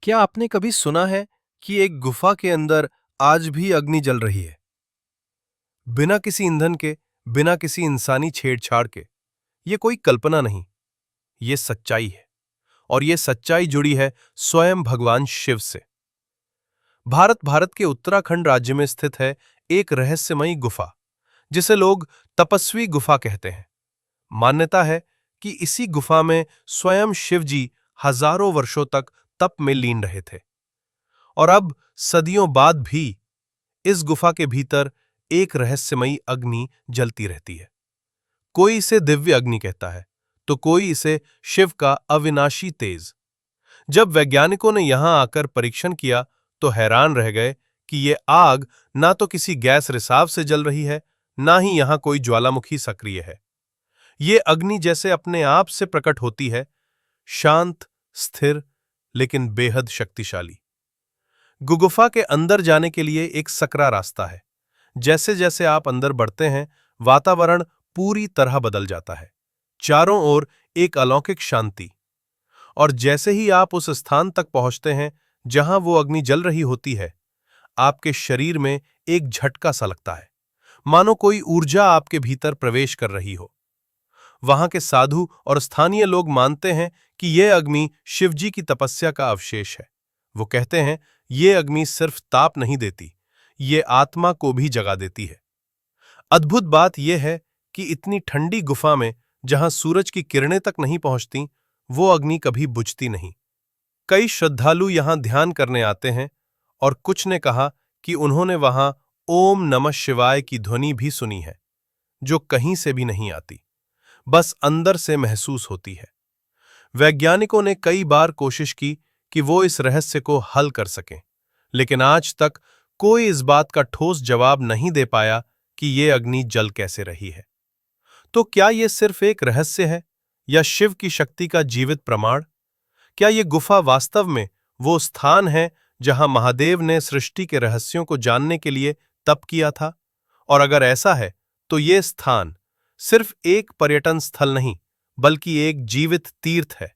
क्या आपने कभी सुना है कि एक गुफा के अंदर आज भी अग्नि जल रही है? बिना किसी ईंधन के, बिना किसी इंसानी छेड़छाड़ के। ये कोई कल्पना नहीं, ये सच्चाई है। और ये सच्चाई जुड़ी है स्वयं भगवान शिव से। भारत के उत्तराखंड राज्य में स्थित है एक रहस्यमयी गुफा, जिसे लोग तपस्वी गुफा कहते हैं। मान्यता है कि इसी गुफा में स्वयं शिव जी हजारों वर्षों तक तप में लीन रहे थे। और अब सदियों बाद भी इस गुफा के भीतर एक रहस्यमयी अग्नि जलती रहती है। कोई इसे दिव्य अग्नि कहता है, तो कोई इसे शिव का अविनाशी तेज। जब वैज्ञानिकों ने यहां आकर परीक्षण किया तो हैरान रह गए कि ये आग ना तो किसी गैस रिसाव से जल रही है, ना ही यहां कोई ज्वालामुखी सक्रिय है। ये अग्नि जैसे अपने आप से प्रकट होती है, शांत, स्थिर, लेकिन बेहद शक्तिशाली। गुफा के अंदर जाने के लिए एक सकरा रास्ता है। जैसे जैसे आप अंदर बढ़ते हैं, वातावरण पूरी तरह बदल जाता है। चारों ओर एक अलौकिक शांति। और जैसे ही आप उस स्थान तक पहुंचते हैं जहां वो अग्नि जल रही होती है, आपके शरीर में एक झटका सा लगता है, मानो कोई ऊर्जा आपके भीतर प्रवेश कर रही हो। वहां के साधु और स्थानीय लोग मानते हैं कि यह अग्नि शिवजी की तपस्या का अवशेष है। वो कहते हैं, ये अग्नि सिर्फ ताप नहीं देती, ये आत्मा को भी जगा देती है। अद्भुत बात यह है कि इतनी ठंडी गुफा में, जहां सूरज की किरणें तक नहीं पहुंचती, वो अग्नि कभी बुझती नहीं। कई श्रद्धालु यहां ध्यान करने आते हैं, और कुछ ने कहा कि उन्होंने वहां ओम नमः शिवाय की ध्वनि भी सुनी है, जो कहीं से भी नहीं आती, बस अंदर से महसूस होती है। वैज्ञानिकों ने कई बार कोशिश की कि वो इस रहस्य को हल कर सकें, लेकिन आज तक कोई इस बात का ठोस जवाब नहीं दे पाया कि ये अग्नि जल कैसे रही है। तो क्या ये सिर्फ एक रहस्य है, या शिव की शक्ति का जीवित प्रमाण? क्या ये गुफा वास्तव में वो स्थान है जहां महादेव ने सृष्टि के रहस्यों को जानने के लिए तप किया था? और अगर ऐसा है, तो ये स्थान सिर्फ एक पर्यटन स्थल नहीं, बल्कि एक जीवित तीर्थ है।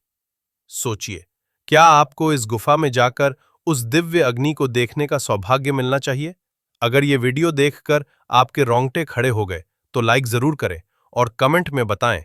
सोचिए, क्या आपको इस गुफा में जाकर उस दिव्य अग्नि को देखने का सौभाग्य मिलना चाहिए? अगर ये वीडियो देखकर आपके रोंगटे खड़े हो गए, तो लाइक जरूर करें और कमेंट में बताएं